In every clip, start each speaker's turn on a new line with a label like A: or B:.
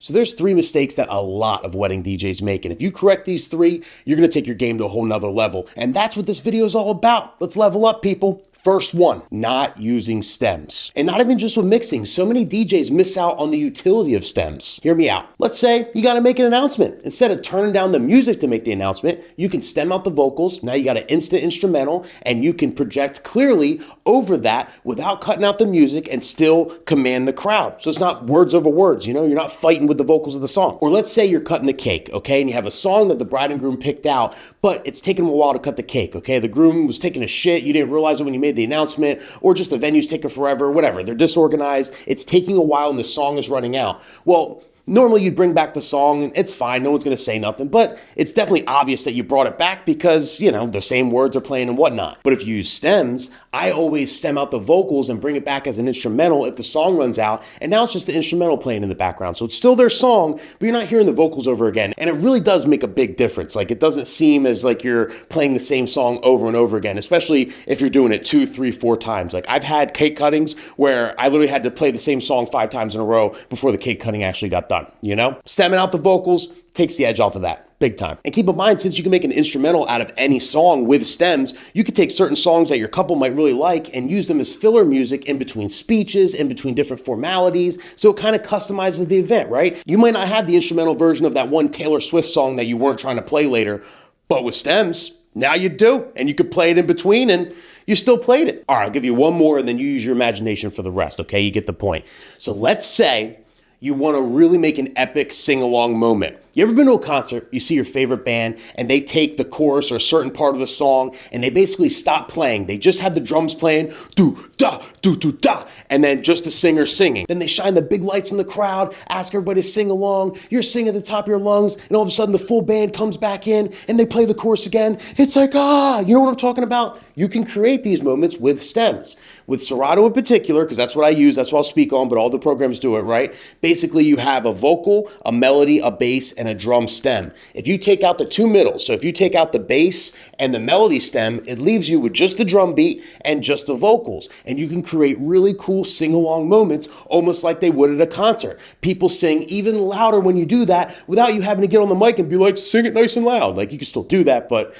A: So there's 3 mistakes that a lot of wedding DJs make. And if you correct these 3, you're going to take your game to a whole nother level. And that's what this video is all about. Let's level up, people. First one, not using stems. And not even just with mixing. So many DJs miss out on the utility of stems. Hear me out. Let's say you got to make an announcement. Instead of turning down the music to make the announcement, you can stem out the vocals. Now you got an instant instrumental and you can project clearly over that without cutting out the music and still command the crowd. So it's not words over words, you're not fighting with the vocals of the song. Or let's say you're cutting the cake, okay? And you have a song that the bride and groom picked out, but it's taken them a while to cut the cake, okay? The groom was taking a shit, you didn't realize it when you made the announcement, or just the venue's taking forever, whatever. They're disorganized, it's taking a while and the song is running out. Well, normally you'd bring back the song and it's fine, no one's gonna say nothing, but it's definitely obvious that you brought it back because, the same words are playing and whatnot. But if you use stems, I always stem out the vocals and bring it back as an instrumental if the song runs out, and now it's just the instrumental playing in the background. So it's still their song, but you're not hearing the vocals over again. And it really does make a big difference. Like, it doesn't seem as like you're playing the same song over and over again, especially if you're doing it 2, 3, 4 times. Like, I've had cake cuttings where I literally had to play the same song 5 times in a row before the cake cutting actually got done, Stemming out the vocals takes the edge off of that. Big time. And keep in mind, since you can make an instrumental out of any song with stems, you could take certain songs that your couple might really like and use them as filler music in between speeches, in between different formalities. So it kind of customizes the event, right? You might not have the instrumental version of that one Taylor Swift song that you weren't trying to play later, but with stems, now you do. And you could play it in between and you still played it. All right, I'll give you one more and then you use your imagination for the rest, okay? You get the point. So let's say you want to really make an epic sing-along moment. You ever been to a concert, you see your favorite band, and they take the chorus or a certain part of the song, and they basically stop playing. They just have the drums playing, do-da, do-do-da, and then just the singer singing. Then they shine the big lights in the crowd, ask everybody to sing along, you're singing at the top of your lungs, and all of a sudden the full band comes back in, and they play the chorus again. It's like, you know what I'm talking about? You can create these moments with stems. With Serato in particular, because that's what I use, that's what I'll speak on, but all the programs do it, right? Basically, you have a vocal, a melody, a bass, and a drum stem. If you take out the 2 middles, so if you take out the bass and the melody stem, it leaves you with just the drum beat and just the vocals. And you can create really cool sing-along moments, almost like they would at a concert. People sing even louder when you do that without you having to get on the mic and be like, sing it nice and loud. Like, you can still do that, but,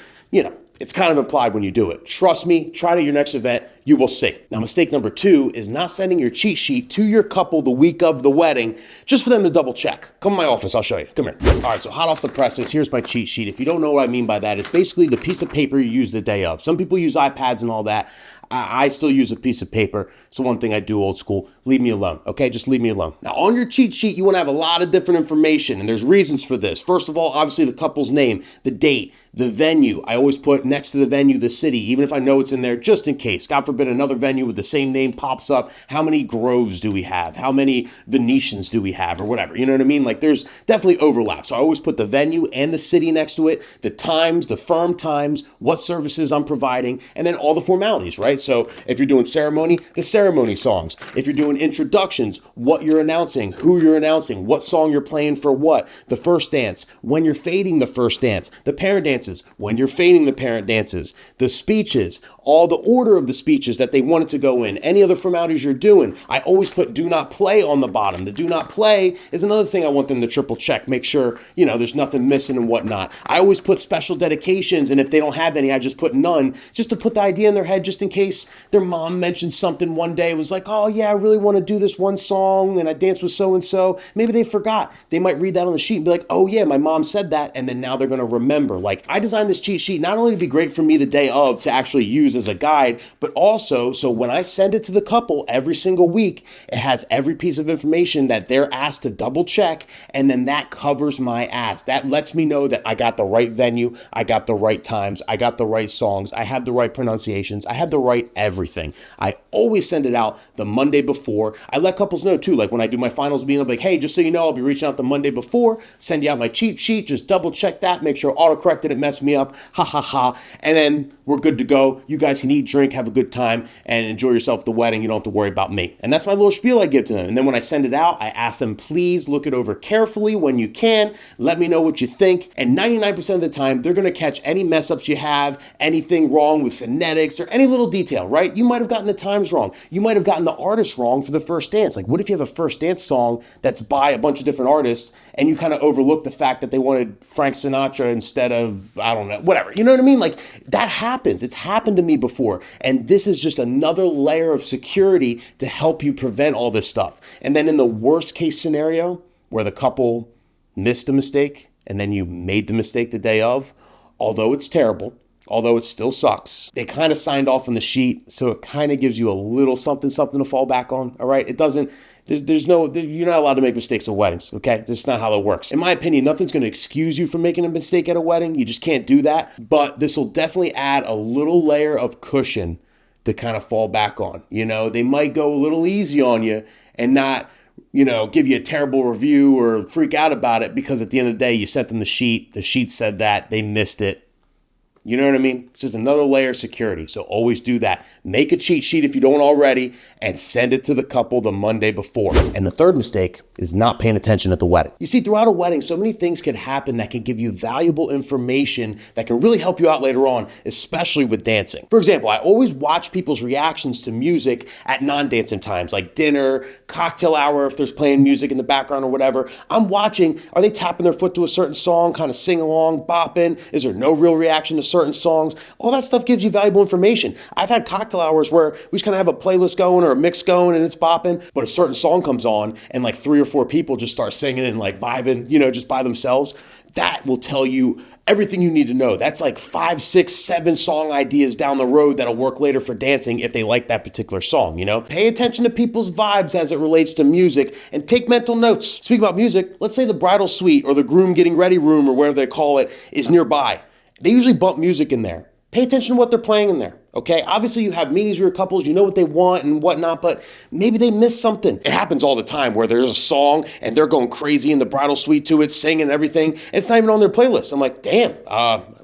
A: it's kind of implied when you do it. Trust me, try it at your next event, you will sing. Now, mistake number 2 is not sending your cheat sheet to your couple the week of the wedding, just for them to double check. Come to my office, I'll show you. Come here. All right, so hot off the presses, here's my cheat sheet. If you don't know what I mean by that, it's basically the piece of paper you use the day of. Some people use iPads and all that. I still use a piece of paper. So one thing I do old school, leave me alone, okay? Just leave me alone. Now, on your cheat sheet, you want to have a lot of different information, and there's reasons for this. First of all, obviously the couple's name, the date, the venue. I always put next to the venue the city, even if I know it's in there, just in case. God forbid another venue with the same name pops up. How many groves do we have? How many Venetians do we have? Or whatever, you know what I mean? Like, there's definitely overlap. So I always put the venue and the city next to it, the times, the firm times, what services I'm providing, and then all the formalities, right? So if you're doing ceremony, the ceremony songs. If you're doing introductions, what you're announcing, who you're announcing, what song you're playing for what, the first dance, when you're fading the first dance, the parent dances, when you're fading the parent dances, the speeches, all the order of the speeches that they wanted to go in, any other formalities you're doing. I always put do not play on the bottom. The do not play is another thing I want them to triple check, make sure, there's nothing missing and whatnot. I always put special dedications, and if they don't have any, I just put none, just to put the idea in their head, just in case their mom mentioned something one day, it was like, oh yeah, I really want to do this one song, and I danced with so-and-so. Maybe they forgot. They might read that on the sheet and be like, oh yeah, my mom said that, and then now they're going to remember. Like, I designed this cheat sheet not only to be great for me the day of to actually use as a guide, but also so when I send it to the couple every single week, it has every piece of information that they're asked to double check, and then that covers my ass. That lets me know that I got the right venue, I got the right times, I got the right songs, I have the right pronunciations, I have the right everything. I always send it out the Monday before. I let couples know too, like when I do my finals meeting, I'm like, hey, just so you know, I'll be reaching out the Monday before, send you out my cheat sheet, just double check that, make sure autocorrect didn't mess me up, ha ha ha, and then we're good to go. You guys can eat, drink, have a good time, and enjoy yourself at the wedding. You don't have to worry about me. And that's my little spiel I give to them. And then when I send it out, I ask them, please look it over carefully when you can. Let me know what you think. And 99% of the time, they're going to catch any mess ups you have, anything wrong with phonetics or any little detail, right? You might have gotten the times wrong. You might have gotten the artist wrong for the first dance. Like, what if you have a first dance song that's by a bunch of different artists and you kind of overlook the fact that they wanted Frank Sinatra instead of, I don't know, whatever. You know what I mean? Like, that happens. It's happened to me before. And this is just another layer of security to help you prevent all this stuff. And then in the worst case scenario, where the couple missed a mistake and then you made the mistake the day of, although it's terrible, although it still sucks, they kind of signed off on the sheet, so it kind of gives you a little something to fall back on, all right? It doesn't, you're not allowed to make mistakes at weddings, okay? That's not how it works. In my opinion, nothing's going to excuse you from making a mistake at a wedding. You just can't do that. But this will definitely add a little layer of cushion to kind of fall back on. You know, they might go a little easy on you and not, you know, give you a terrible review or freak out about it because at the end of the day, you sent them the sheet said that, they missed it. You know what I mean? It's just another layer of security. So always do that. Make a cheat sheet if you don't already and send it to the couple the Monday before. And the third mistake is not paying attention at the wedding. You see, throughout a wedding, so many things can happen that can give you valuable information that can really help you out later on, especially with dancing. For example, I always watch people's reactions to music at non-dancing times, like dinner, cocktail hour, if there's playing music in the background or whatever. I'm watching, are they tapping their foot to a certain song, kind of sing along, bopping? Is there no real reaction to certain songs? All that stuff gives you valuable information. I've had cocktail hours where we just kind of have a playlist going or a mix going and it's bopping, but a certain song comes on and like 3 or 4 people just start singing and like vibing, you know, just by themselves. That will tell you everything you need to know. That's like 5, 6, 7 song ideas down the road that'll work later for dancing if they like that particular song, you know? Pay attention to people's vibes as it relates to music and take mental notes. Speaking about music, let's say the bridal suite or the groom getting ready room or whatever they call it is nearby. They usually bump music in there. Pay attention to what they're playing in there, okay? Obviously, you have meetings with your couples, you know what they want and whatnot, but maybe they miss something. It happens all the time where there's a song and they're going crazy in the bridal suite to it, singing and everything, and it's not even on their playlist. I'm like, damn,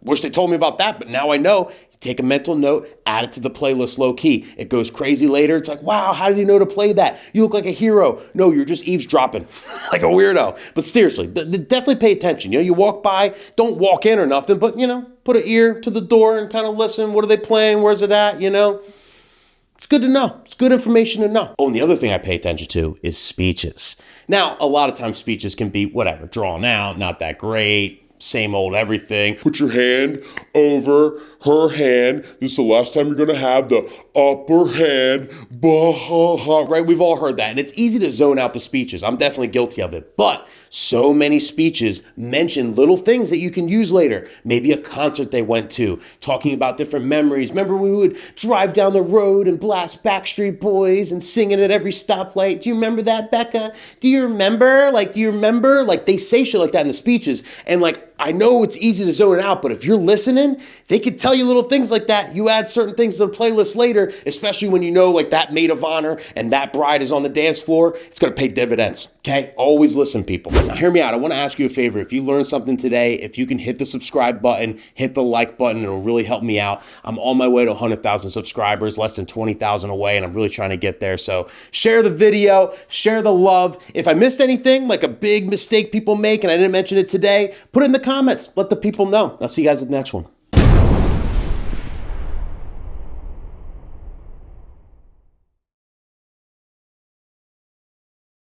A: wish they told me about that, but now I know. Take a mental note, add it to the playlist low key. It goes crazy later. It's like, wow, how did you know to play that? You look like a hero. No, you're just eavesdropping like a weirdo. But seriously, definitely pay attention. You know, you walk by, don't walk in or nothing, but, you know, put an ear to the door and kind of listen. What are they playing? Where's it at? You know, it's good to know. It's good information to know. Oh, and the other thing I pay attention to is speeches. Now, a lot of times speeches can be whatever, drawn out, not that great. Same old everything. Put your hand over her hand. This is the last time you're going to have the upper hand. Right? We've all heard that. And it's easy to zone out the speeches. I'm definitely guilty of it. But so many speeches mention little things that you can use later. Maybe a concert they went to, talking about different memories. Remember we would drive down the road and blast Backstreet Boys and singing at every stoplight. Do you remember that, Becca? Do you remember? Like, they say shit like that in the speeches. And like, I know it's easy to zone out, but if you're listening, they could tell you little things like that. You add certain things to the playlist later, especially when you know like that maid of honor and that bride is on the dance floor. It's going to pay dividends, okay? Always listen, people. Now, hear me out. I want to ask you a favor. If you learned something today, if you can hit the subscribe button, hit the like button, it'll really help me out. I'm on my way to 100,000 subscribers, less than 20,000 away, and I'm really trying to get there. So share the video, share the love. If I missed anything, like a big mistake people make and I didn't mention it today, put it in the comments. Let the people know. I'll see you guys at the next one.